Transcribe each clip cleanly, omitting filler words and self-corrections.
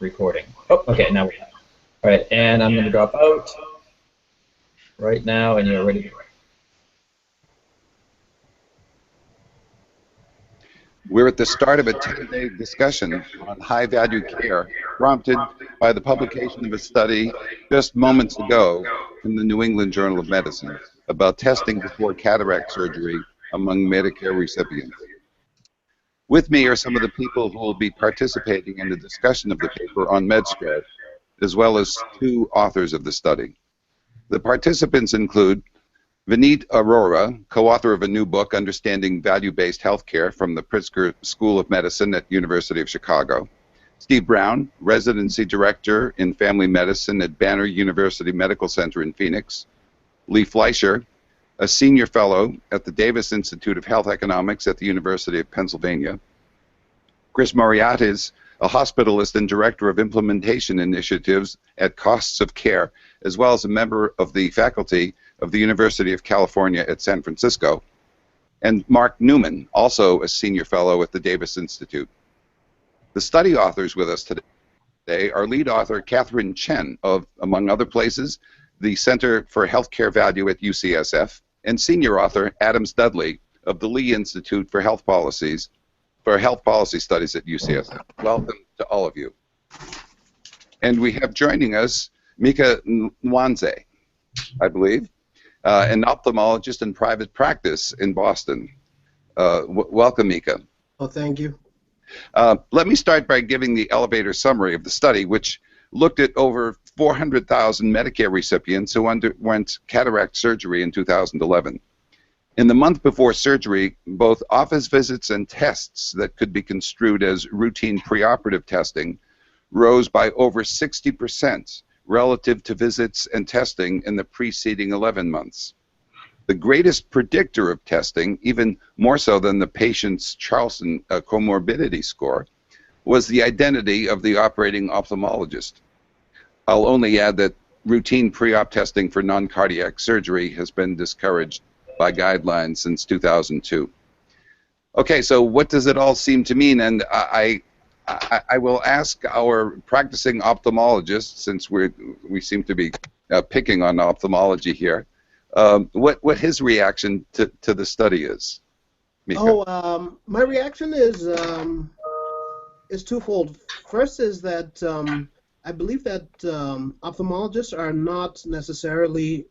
recording. Oh, okay, now we have. All right, and I'm going to drop out right now, and you're ready to go. We're at the start of a 10-day discussion on high-value care, prompted by the publication of a study just moments ago in the New England Journal of Medicine about testing before cataract surgery among Medicare recipients. With me are some of the people who will be participating in the discussion of the paper on MedScribe, as well as two authors of the study. The participants include Vineet Arora, co-author of a new book, Understanding Value-Based Healthcare, from the Pritzker School of Medicine at University of Chicago. Steve Brown, Residency Director in Family Medicine at Banner University Medical Center in Phoenix. Lee Fleischer, a Senior Fellow at the Davis Institute of Health Economics at the University of Pennsylvania. Chris Moriartis, a hospitalist and Director of Implementation Initiatives at Costs of Care, as well as a member of the faculty of the University of California at San Francisco, and Mark Newman, also a Senior Fellow at the Davis Institute. The study authors with us today are lead author Catherine Chen of, among other places, the Center for Healthcare Value at UCSF, and senior author Adams Dudley of the Lee Institute for Health Policy Studies at UCSF. Welcome to all of you. And we have joining us Mika Nwanze, I believe, an ophthalmologist in private practice in Boston. Welcome, Mika. Oh, thank you. Let me start by giving the elevator summary of the study, which looked at over 400,000 Medicare recipients who underwent cataract surgery in 2011. In the month before surgery, both office visits and tests that could be construed as routine preoperative testing rose by over 60% relative to visits and testing in the preceding 11 months. The greatest predictor of testing, even more so than the patient's Charlson comorbidity score, was the identity of the operating ophthalmologist. I'll only add that routine pre-op testing for non-cardiac surgery has been discouraged by guidelines since 2002. Okay, so what does it all seem to mean? And I will ask our practicing ophthalmologist, since we seem to be picking on ophthalmology here, what his reaction to the study is. Mika. Oh, my reaction is twofold. First is that I believe that ophthalmologists are not necessarily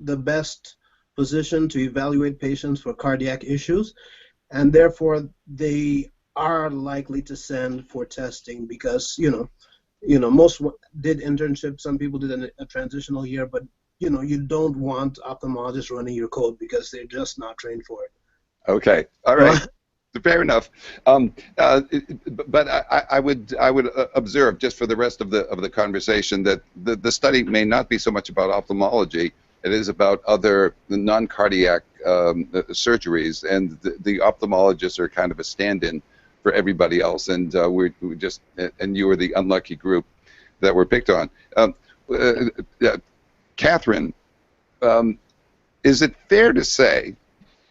the best position to evaluate patients for cardiac issues, and therefore they are likely to send for testing because most did internships. Some people did a transitional year, but you don't want ophthalmologists running your code because they're just not trained for it. Okay, all right. Fair enough, but I would observe, just for the rest of the conversation, that the study may not be so much about ophthalmology. It is about other non-cardiac surgeries, and the ophthalmologists are kind of a stand-in for everybody else, and and you were the unlucky group that were picked on. Catherine, is it fair to say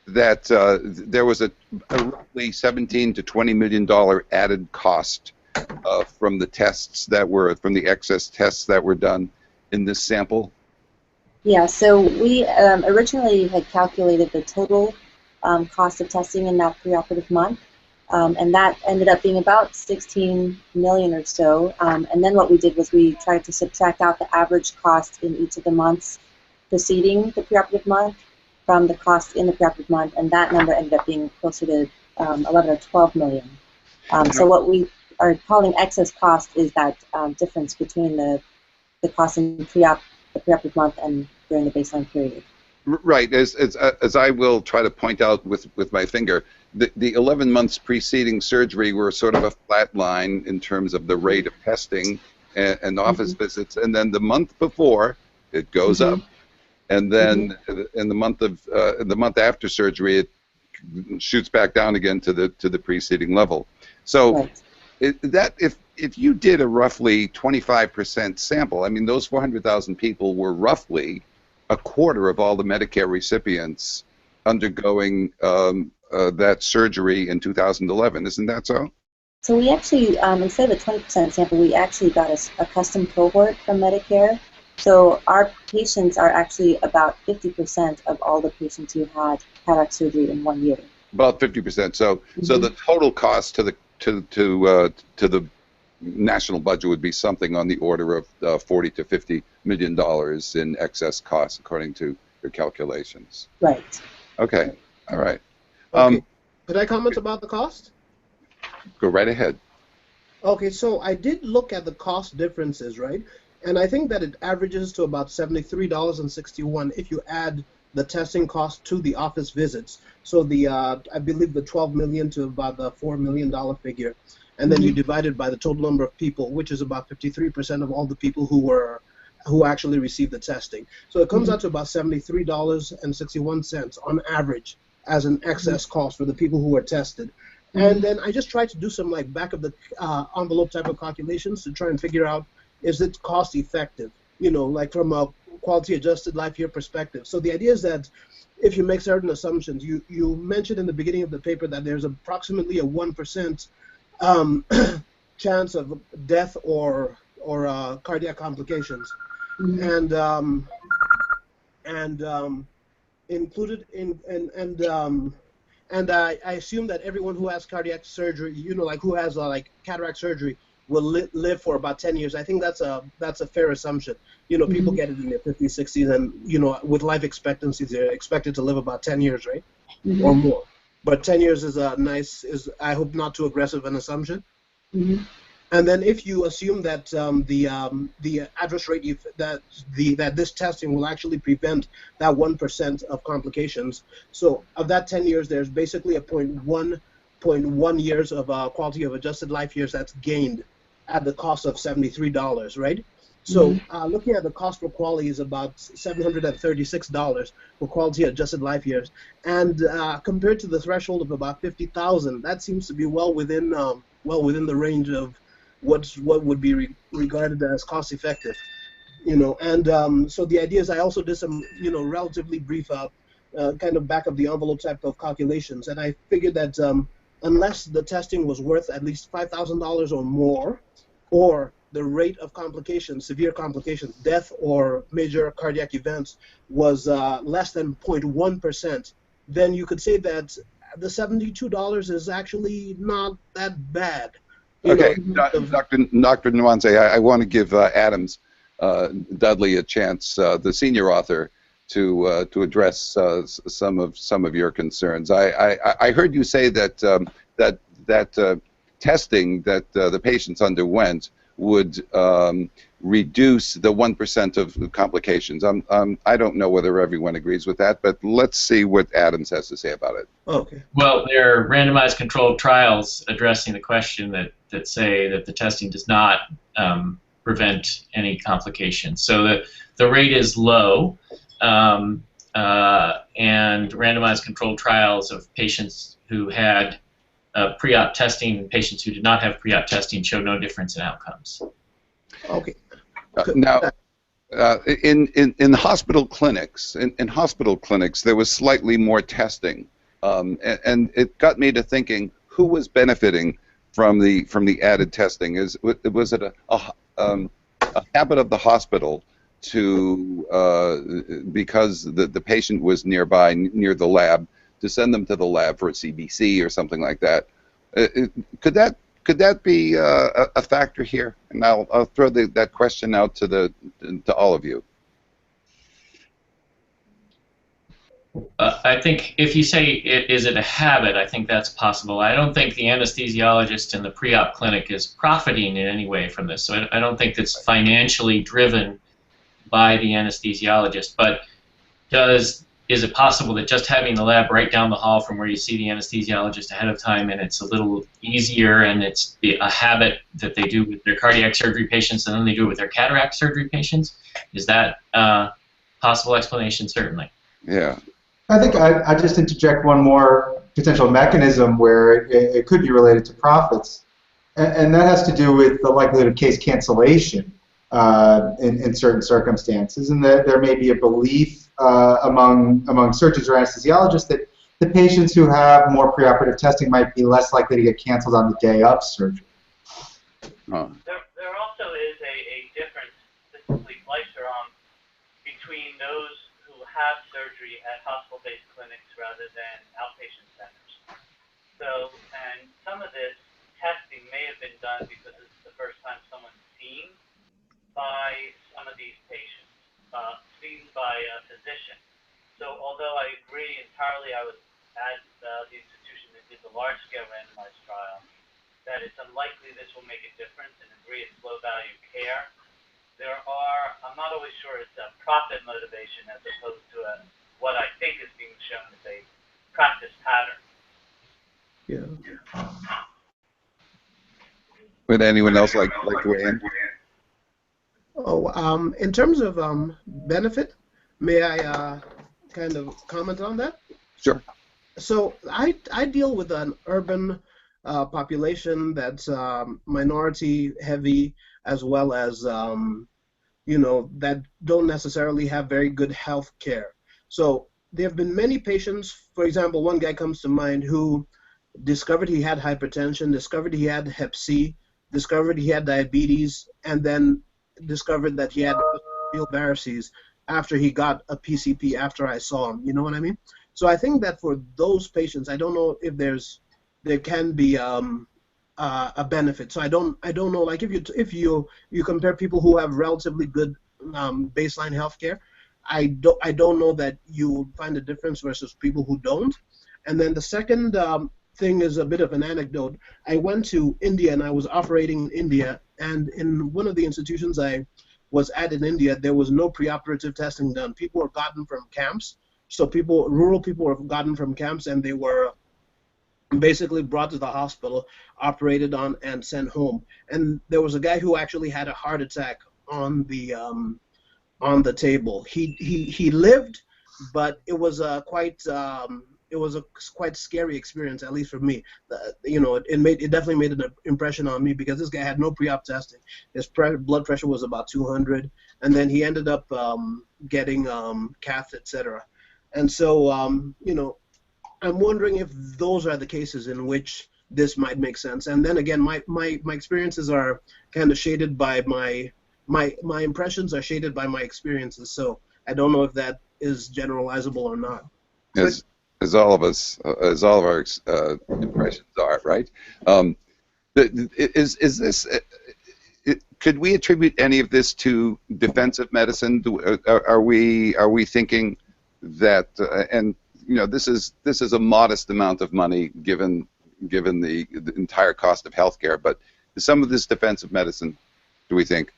that there was a roughly $17 to $20 million added cost from the excess tests that were done in this sample? Yeah, so we originally had calculated the total cost of testing in that preoperative month, and that ended up being about 16 million or so. And then what we did was we tried to subtract out the average cost in each of the months preceding the preoperative month from the cost in the preoperative month, and that number ended up being closer to 11 or 12 million. So what we are calling excess cost is that difference between the cost in the preoperative month and during the baseline period. Right, as I will try to point out with my finger, the 11 months preceding surgery were sort of a flat line in terms of the rate of testing and office visits, and then the month before it goes up, and then in the month after surgery it shoots back down again to the preceding level. So if you did a roughly 25% sample, I mean, those 400,000 people were roughly a quarter of all the Medicare recipients undergoing that surgery in 2011. Isn't that so? So we actually, instead of a 20% sample, we actually got a custom cohort from Medicare. So our patients are actually about 50% of all the patients who had cataract surgery in 1 year. About 50%. So the total cost to the national budget would be something on the order of $40 to $50 million in excess costs, according to your calculations. Right. Okay. All right. Okay. Could I comment about the cost? Go right ahead. Okay, so I did look at the cost differences, right? And I think that it averages to about $73.61 if you add the testing cost to the office visits. So the I believe the $12 million to about the $4 million figure, and then you divide it by the total number of people, which is about 53% of all the people who actually received the testing. So it comes out to about $73.61 on average as an excess cost for the people who were tested. And then I just tried to do some like back of the envelope type of calculations to try and figure out, is it cost effective, you know, like from a quality adjusted life year perspective. So the idea is that if you make certain assumptions, you mentioned in the beginning of the paper that there's approximately a 1% chance of death or cardiac complications, and included in and I assume that everyone who has cardiac surgery, you know, like who has like cataract surgery, will live for about 10 years. I think that's a fair assumption. You know, people get it in their 50s, 60s, and you know, with life expectancies, they're expected to live about 10 years, right, or more. But 10 years is I hope not too aggressive an assumption. And then if you assume that the adverse rate that this testing will actually prevent that 1% of complications, so of that 10 years, there's basically a 0.1 years of quality of adjusted life years that's gained at the cost of $73, right? So looking at the cost for quality is about $736 for quality adjusted life years, and compared to the threshold of about 50,000, that seems to be well within the range of what would be regarded as cost effective, you know. And so the idea is I also did some, you know, relatively brief kind of back of the envelope type of calculations, and I figured that unless the testing was worth at least $5,000 or more, or the rate of complications, severe complications, death or major cardiac events was less than 0.1%, then you could say that the $72 is actually not that bad. Okay, Dr. Nuance, I want to give Adams Dudley a chance, the senior author, to address some of your concerns. I heard you say that testing that the patients underwent would reduce the 1% of complications. I don't know whether everyone agrees with that, but let's see what Adams has to say about it. Okay. Well, there are randomized controlled trials addressing the question that say that the testing does not prevent any complications. So the rate is low, and randomized controlled trials of patients who had pre-op testing and patients who did not have pre-op testing show no difference in outcomes. Okay. Now, in hospital clinics, there was slightly more testing, and it got me to thinking, who was benefiting from the added testing? Was it a habit of the hospital to because the patient was nearby, near the lab, to send them to the lab for a CBC or something like that? Could that be a factor here? And I'll throw that question out to all of you. I think if you say, is it a habit, I think that's possible. I don't think the anesthesiologist in the pre-op clinic is profiting in any way from this. So I don't think that's financially driven by the anesthesiologist. But is it possible that just having the lab right down the hall from where you see the anesthesiologist ahead of time, and it's a little easier, and it's a habit that they do with their cardiac surgery patients and then they do it with their cataract surgery patients? Is that a possible explanation? Certainly. Yeah. I think I'd just interject one more potential mechanism where it could be related to profits, and that has to do with the likelihood of case cancellation in certain circumstances, and that there may be a belief among surgeons or anesthesiologists that the patients who have more preoperative testing might be less likely to get canceled on the day of surgery. Oh. There also is a difference, statistically Fleischer, between those who have surgery at hospital-based clinics rather than outpatient centers. So, and some of this testing may have been done because it's the first time someone's seen by some of these patients, seen by a physician. So although I agree entirely, I was at the institution that did the large-scale randomized trial, that it's unlikely this will make a difference and agree it's low-value care. There are, I'm not always sure it's a profit motivation as opposed to what I think is being shown as a practice pattern. Yeah. Would anyone else like to weigh in? Oh, in terms of benefit, may I kind of comment on that? Sure. So I deal with an urban population that's minority heavy, as well as that don't necessarily have very good health care. So there have been many patients. For example, one guy comes to mind who discovered he had hypertension, discovered he had Hep C, discovered he had diabetes, and then discovered that he had varices after he got a PCP after I saw him. You know what I mean? So I think that for those patients, I don't know if there can be a benefit. So I don't know. Like if you compare people who have relatively good baseline health care, I don't know that you find a difference versus people who don't. And then the second thing is a bit of an anecdote. I went to India and I was operating in India, and in one of the institutions I was at in India, there was no preoperative testing done. People were gotten from camps. So rural people were gotten from camps, and they were basically brought to the hospital, operated on, and sent home. And there was a guy who actually had a heart attack on the table. He lived, but it was a quite scary experience, at least for me. It definitely made an impression on me because this guy had no pre-op testing. His blood pressure was about 200, and then he ended up getting cath, etc. And so, I'm wondering if those are the cases in which this might make sense. And then again, my experiences are kind of shaded by my impressions are shaded by my experiences. So I don't know if that is generalizable or not. As all of our impressions are, right? Is this? Could we attribute any of this to defensive medicine? Are we thinking that? And this is a modest amount of money given the entire cost of healthcare. But is some of this defensive medicine, do we think?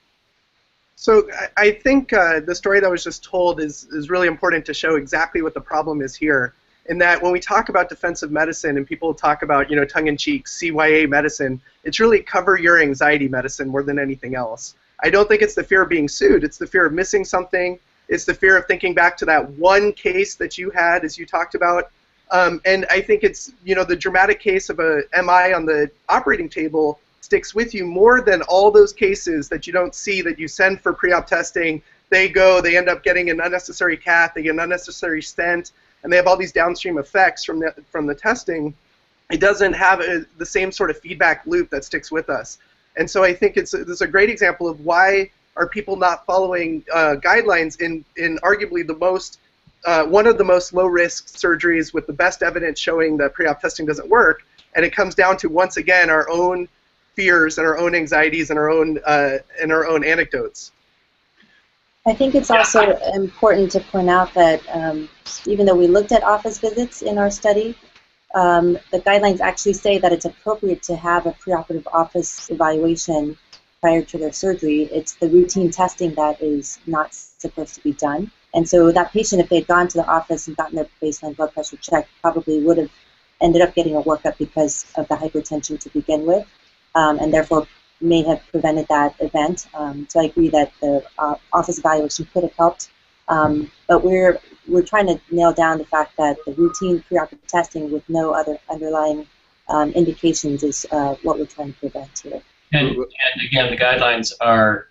So I think the story that was just told is really important to show exactly what the problem is here. In that when we talk about defensive medicine and people talk about, tongue-in-cheek, CYA medicine, it's really cover your anxiety medicine more than anything else. I don't think it's the fear of being sued. It's the fear of missing something. It's the fear of thinking back to that one case that you had, as you talked about. And I think it's, the dramatic case of a MI on the operating table sticks with you more than all those cases that you don't see that you send for pre-op testing. They end up getting an unnecessary cath, they get an unnecessary stent, and they have all these downstream effects from the testing. It doesn't have the same sort of feedback loop that sticks with us. And so I think this is a great example of why are people not following guidelines in arguably one of the most low-risk surgeries with the best evidence showing that pre-op testing doesn't work. And it comes down to, once again, our own fears and our own anxieties and our own anecdotes. I think it's also important to point out that even though we looked at office visits in our study, the guidelines actually say that it's appropriate to have a preoperative office evaluation prior to their surgery. It's the routine testing that is not supposed to be done. And so that patient, if they had gone to the office and gotten their baseline blood pressure checked, probably would have ended up getting a workup because of the hypertension to begin with, and therefore may have prevented that event. So I agree that the office evaluation could have helped, but we're trying to nail down the fact that the routine preoperative testing with no other underlying indications is what we're trying to prevent here. And again, the guidelines are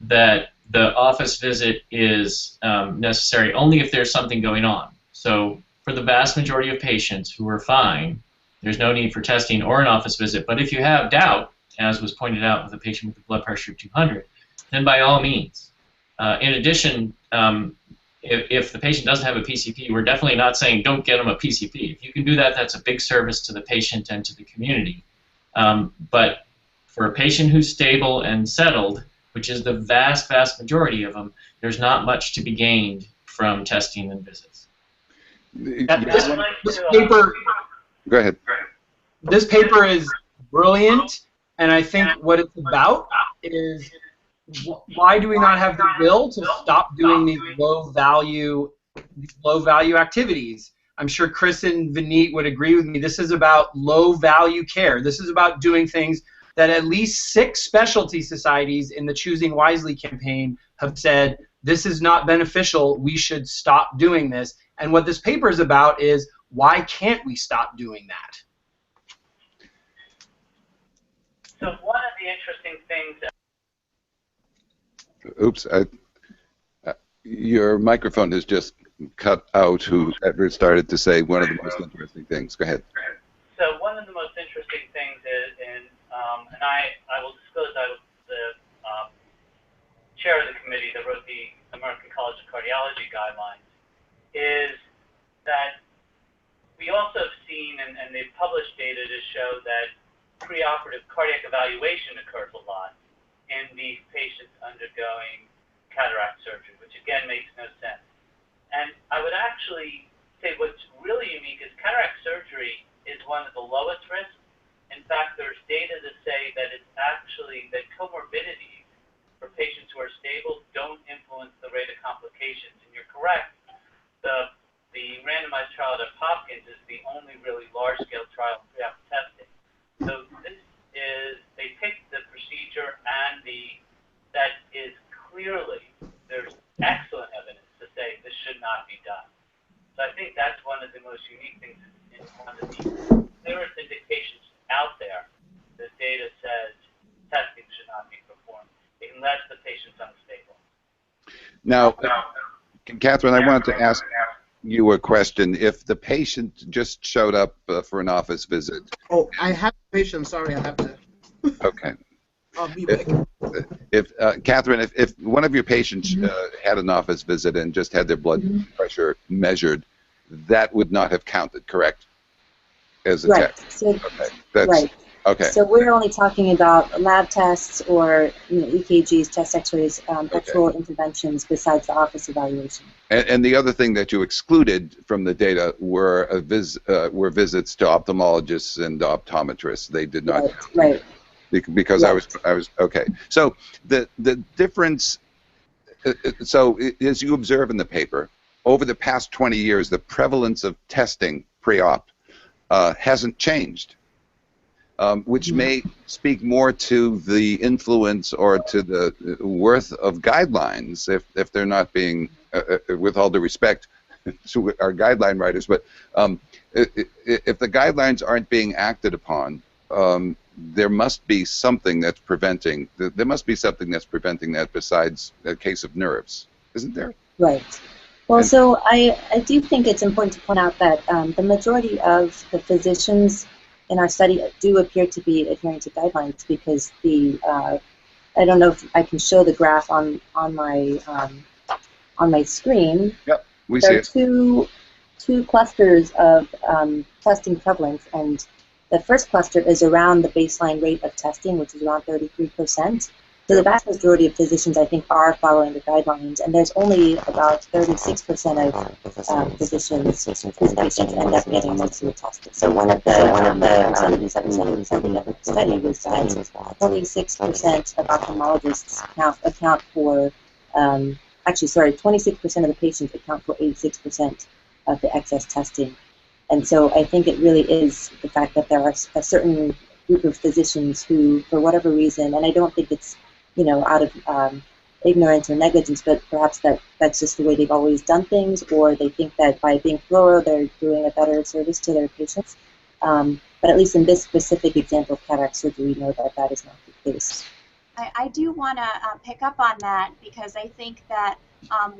that the office visit is necessary only if there's something going on. So for the vast majority of patients who are fine, there's no need for testing or an office visit. But if you have doubt, as was pointed out with a patient with a blood pressure of 200, then by all means. In addition, if the patient doesn't have a PCP, we're definitely not saying don't get them a PCP. If you can do that, that's a big service to the patient and to the community. But for a patient who's stable and settled, which is the vast, vast majority of them, there's not much to be gained from testing and visits. This paper, Go ahead. this paper is brilliant, and I think what it's about is why do we not have the will to stop doing these low-value activities? I'm sure Chris and Vineet would agree with me. This is about low-value care. This is about doing things that at least 6 specialty societies in the Choosing Wisely campaign have said, this is not beneficial, we should stop doing this. And what this paper is about is, why can't we stop doing that? So one of the interesting things that Oops, your microphone has just cut out. Whoever started to say one of the most interesting things. Go ahead. So one of the most interesting things is, and I will disclose I was the chair of the committee that wrote the American College of Cardiology guidelines, is that we also have seen, and they've published data to show that preoperative cardiac evaluation occurs a lot in these patients undergoing cataract surgery, which again makes no sense. And I would actually say what's really unique is cataract surgery is one of the lowest risks. In fact, there's data to say that it's actually that comorbidities for patients who are stable don't influence the rate of complications. And you're correct. The randomized trial at Hopkins is the only really large-scale trial in pre-op testing. So this is, they picked the procedure and that is clearly, there's excellent evidence to say this should not be done. So I think that's one of the most unique things in one of the clearest indications out there. The data says testing should not be performed unless the patient's unstable. Now, Catherine, I wanted to ask you a question. If the patient just showed up for an office visit. Oh, I have a patient. Sorry, I have to. Okay. I'll be back. Catherine, if one of your patients had an office visit and just had their blood pressure measured, that would not have counted, correct? As a test. So, okay. That's, right. Okay. So we're only talking about lab tests or EKGs, chest X-rays, actual interventions besides the office evaluation. And the other thing that you excluded from the data were were visits to ophthalmologists and optometrists. They did not. Right. Because right. I was okay. So the difference. So as you observe in the paper, over the past 20 years, the prevalence of testing pre-op hasn't changed. Which may speak more to the influence or to the worth of guidelines if they're not being, with all due respect to our guideline writers, but if the guidelines aren't being acted upon, there must be something that's preventing. There must be something that's preventing that besides a case of nerves, isn't there? Right. Well, so I do think it's important to point out that the majority of the physicians in our study do appear to be adhering to guidelines because the I don't know if I can show the graph on my screen. Yep, we see it. There are two clusters of testing prevalence, and the first cluster is around the baseline rate of testing, which is around 33%. So the vast majority of physicians, I think, are following the guidelines, and there's only about 36% of physicians whose patients end up getting monthly tested. So one of the studies that we studied was that 26% of ophthalmologists account for, 26% of the patients account for 86% of the excess testing. And so I think it really is the fact that there are a certain group of physicians who, for whatever reason, and I don't think it's out of ignorance or negligence, but perhaps that's just the way they've always done things, or they think that by being thorough, they're doing a better service to their patients. But at least in this specific example of cataract surgery, we know that that is not the case. I do want to pick up on that because I think that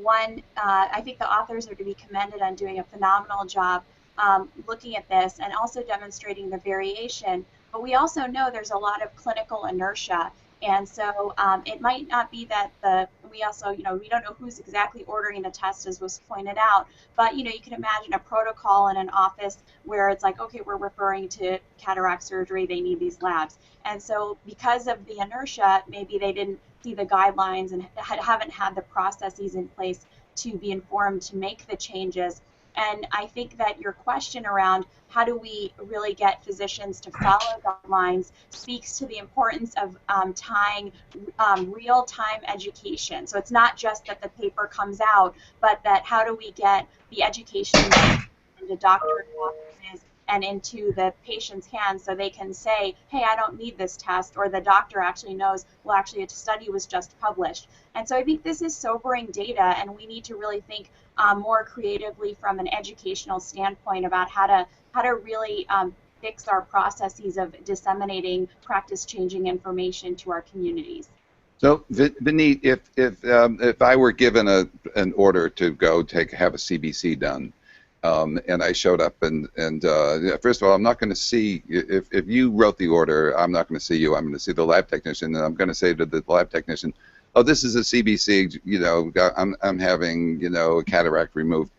One, I think the authors are to be commended on doing a phenomenal job looking at this and also demonstrating the variation. But we also know there's a lot of clinical inertia. And so it might not be that we also, we don't know who's exactly ordering the test, as was pointed out, but, you can imagine a protocol in an office where it's like, okay, we're referring to cataract surgery, they need these labs. And so because of the inertia, maybe they didn't see the guidelines and haven't had the processes in place to be informed to make the changes. And I think that your question around how do we really get physicians to follow guidelines speaks to the importance of tying real-time education. So it's not just that the paper comes out, but that how do we get the education into doctors' offices and into the patient's hands so they can say, hey, I don't need this test, or the doctor actually knows, well, actually a study was just published. And so I think this is sobering data, and we need to really think more creatively from an educational standpoint about how to really fix our processes of disseminating practice-changing information to our communities. So, Vineet, if I were given an order to go have a CBC done, and I showed up and first of all, I'm not going to see, if you wrote the order, I'm not going to see you. I'm going to see the lab technician, and I'm going to say to the lab technician, oh, this is a CBC, I'm having, a cataract removed.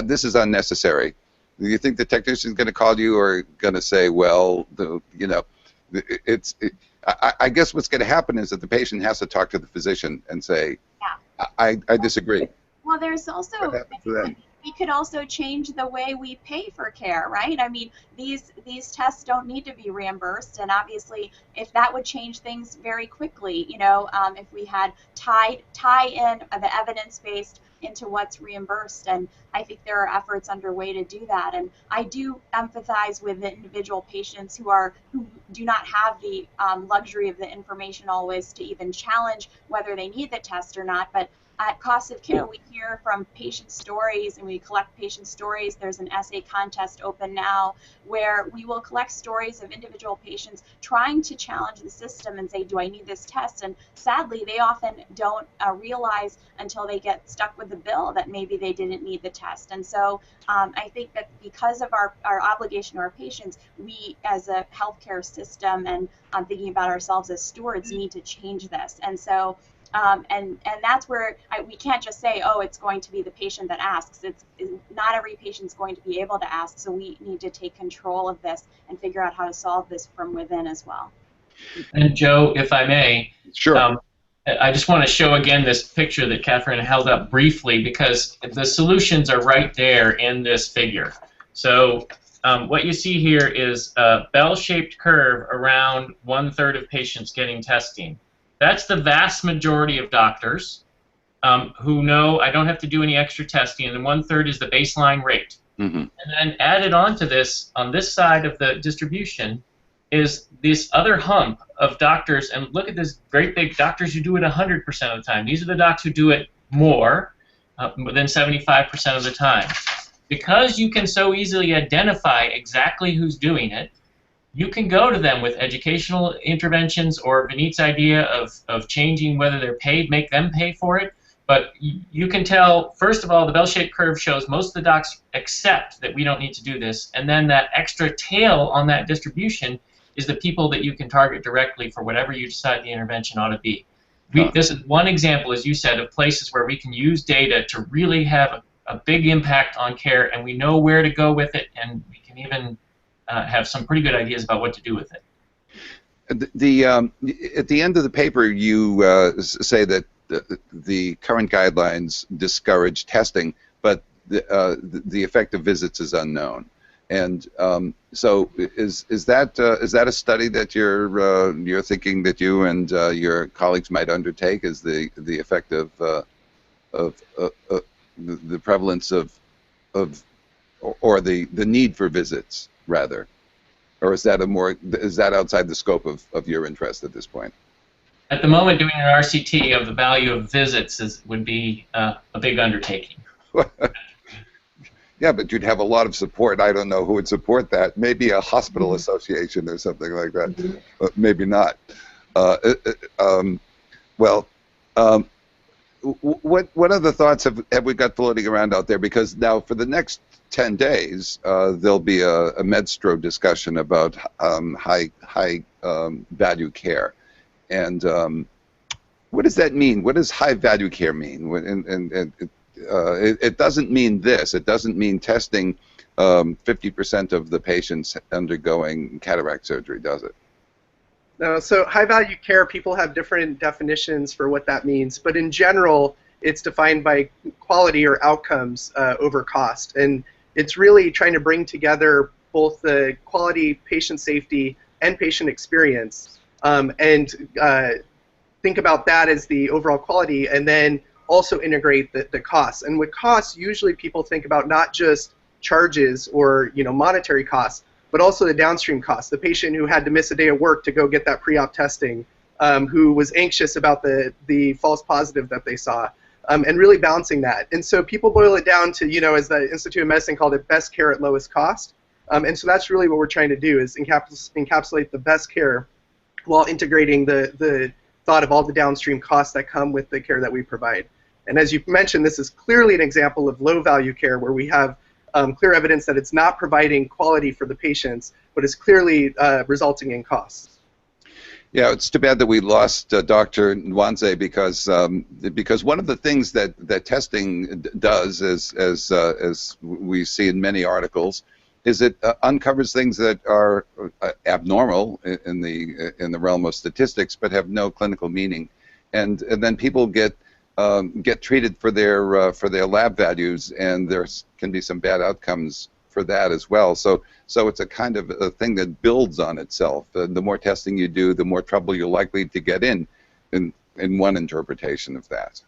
This is unnecessary. Do you think the technician is going to call you or going to say, well, I guess what's going to happen is that the patient has to talk to the physician and say, yeah. I disagree. Well, there's also, we could also change the way we pay for care, right? I mean, these tests don't need to be reimbursed, and obviously, if that would change things very quickly, if we had tie in the evidence-based into what's reimbursed, and I think there are efforts underway to do that. And I do empathize with the individual patients who do not have the luxury of the information always to even challenge whether they need the test or not, but at Cost of Care, we hear from patient stories and we collect patient stories. There's an essay contest open now where we will collect stories of individual patients trying to challenge the system and say, do I need this test? And sadly, they often don't realize until they get stuck with the bill that maybe they didn't need the test. And so I think that because of our obligation to our patients, we as a healthcare system and thinking about ourselves as stewards need to change this. And so and that's where we can't just say, oh, it's going to be the patient that asks. It's not every patient's going to be able to ask, so we need to take control of this and figure out how to solve this from within as well. And Joe, if I may, sure. I just want to show again this picture that Catherine held up briefly because the solutions are right there in this figure. So what you see here is a bell-shaped curve around 1/3 of patients getting testing. That's the vast majority of doctors who know I don't have to do any extra testing, and 1/3 is the baseline rate. Mm-hmm. And then added on to this, on this side of the distribution, is this other hump of doctors, and look at this great big doctors who do it 100% of the time. These are the docs who do it more than 75% of the time. Because you can so easily identify exactly who's doing it, you can go to them with educational interventions or Vineet's idea of changing whether they're paid, make them pay for it. But you can tell, first of all, the bell-shaped curve shows most of the docs accept that we don't need to do this. And then that extra tail on that distribution is the people that you can target directly for whatever you decide the intervention ought to be. This is one example, as you said, of places where we can use data to really have a big impact on care, and we know where to go with it, and we can even have some pretty good ideas about what to do with it. At the end of the paper, you say that the current guidelines discourage testing, but the effect of visits is unknown. And so, is that a study that you're thinking that you and your colleagues might undertake? Is the effect of the prevalence of or the need for visits rather, or is that outside the scope of your interest at this point? At the moment, doing an RCT of the value of visits would be a big undertaking. Yeah, but you'd have a lot of support. I don't know who would support that. Maybe a hospital association or something like that, but maybe not. what other thoughts have we got floating around out there? Because now for the next 10 days, there'll be a MedStro discussion about high value care, and what does that mean? What does high value care mean? It doesn't mean this. It doesn't mean testing 50% of the patients undergoing cataract surgery, does it? No, so high value care, people have different definitions for what that means, but in general, it's defined by quality or outcomes over cost, and it's really trying to bring together both the quality, patient safety, and patient experience, and think about that as the overall quality, and then also integrate the costs. And with costs, usually people think about not just charges or monetary costs, but also the downstream costs. The patient who had to miss a day of work to go get that pre-op testing, who was anxious about the false positive that they saw, and really balancing that. And so people boil it down to, as the Institute of Medicine called it, best care at lowest cost. And so that's really what we're trying to do, is encapsulate the best care while integrating the thought of all the downstream costs that come with the care that we provide. And as you mentioned, this is clearly an example of low-value care where we have clear evidence that it's not providing quality for the patients, but is clearly resulting in costs. Yeah, it's too bad that we lost Dr. Nwanze because one of the things that testing does, as we see in many articles, is it uncovers things that are abnormal in the realm of statistics, but have no clinical meaning, and then people get treated for their lab values, and there can be some bad outcomes for that as well. So it's a kind of a thing that builds on itself. The more testing you do, the more trouble you're likely to get in one interpretation of that.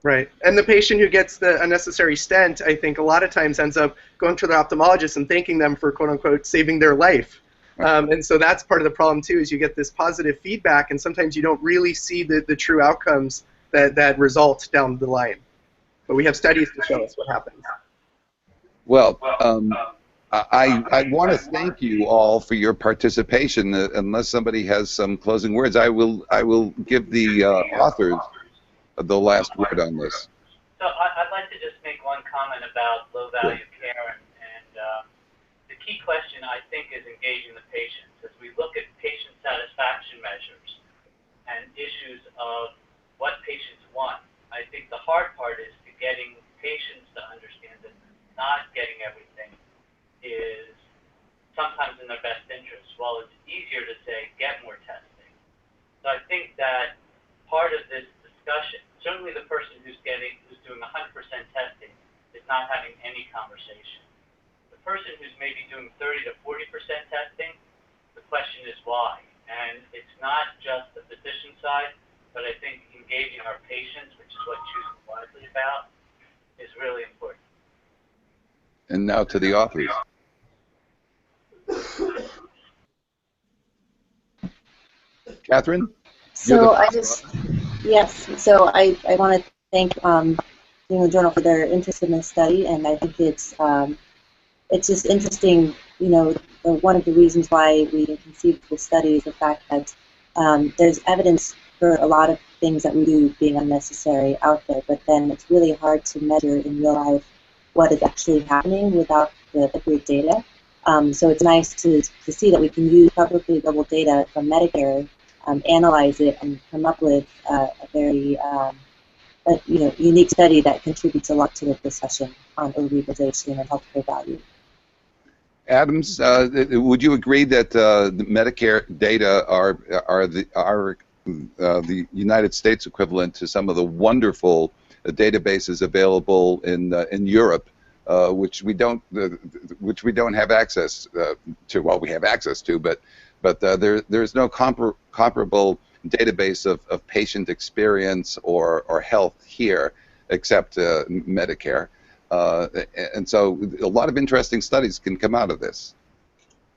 Right. And the patient who gets the unnecessary stent, I think a lot of times ends up going to their ophthalmologist and thanking them for, quote unquote, saving their life. And so that's part of the problem too, is you get this positive feedback, and sometimes you don't really see the true outcomes that result down the line. But we have studies to show us what happens. Well, I want to thank you all for your participation. Unless somebody has some closing words, I will give the authors the last word on this. So I'd like to just make one comment about low-value care, and the key question, I think, is engaging the patients. As we look at patient satisfaction measures and issues of what patients want, I think the hard part is to getting patients to understand that not getting everything is sometimes in their best interest. While it's easier to say, get more testing. So I think that part of this discussion, certainly the person who's doing 100% testing is not having any conversation. The person who's maybe doing 30 to 40% testing, the question is why. And it's not just the physician side, but I think engaging our patients, which is what Choosing Wisely is about, is really important. And now to the authors. Catherine? So yes, so I want to thank New England Journal for their interest in this study, and I think it's just interesting, one of the reasons why we conceived this study is the fact that there's evidence for a lot of things that we do being unnecessary out there, but then it's really hard to measure in real life what is actually happening without the accurate data. So it's nice to see that we can use publicly available data from Medicare, analyze it, and come up with a very unique study that contributes a lot to the discussion on early utilization and healthcare value. Adams, would you agree that the Medicare data are the United States equivalent to some of the wonderful databases available in Europe, which we don't have access to? Well, we have access to, but there's no comparable database of patient experience or health here except Medicare. And so a lot of interesting studies can come out of this.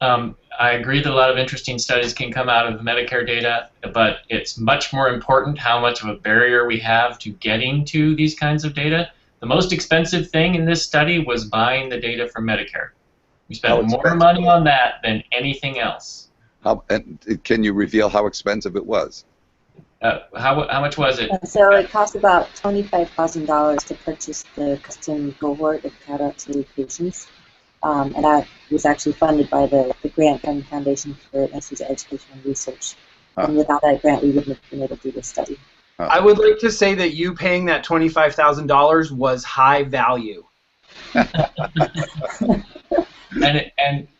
I agree that a lot of interesting studies can come out of the Medicare data, but it's much more important how much of a barrier we have to getting to these kinds of data. The most expensive thing in this study was buying the data from Medicare. We spent more money on that than anything else. And can you reveal how expensive it was? How much was it? So it cost about $25,000 to purchase the custom cohort of cataract surgery patients, and that was actually funded by the grant from the Foundation for Anesthesia Education and Research. And without that grant, we wouldn't have been able to do this study. I would like to say that you paying that $25,000 was high value.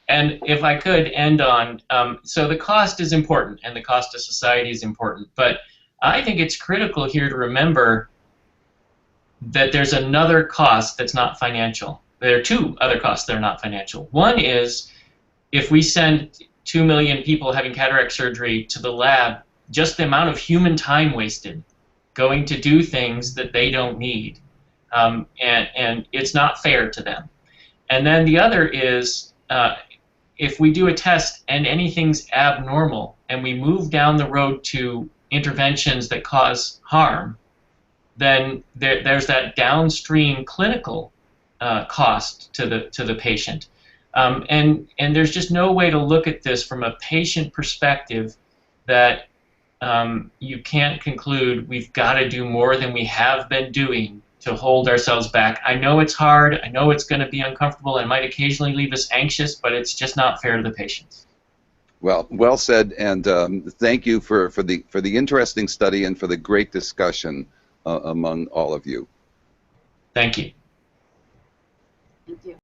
And if I could end on, so the cost is important, and the cost to society is important, but I think it's critical here to remember that there's another cost that's not financial. There are two other costs that are not financial. One is if we send 2 million people having cataract surgery to the lab, just the amount of human time wasted going to do things that they don't need, and it's not fair to them. And then the other is if we do a test and anything's abnormal and we move down the road to interventions that cause harm, then there's that downstream clinical cost to the patient. And there's just no way to look at this from a patient perspective that you can't conclude we've got to do more than we have been doing to hold ourselves back. I know it's hard, I know it's going to be uncomfortable, and might occasionally leave us anxious, but it's just not fair to the patients. Well said, and thank you for the interesting study and for the great discussion among all of you. Thank you. Thank you.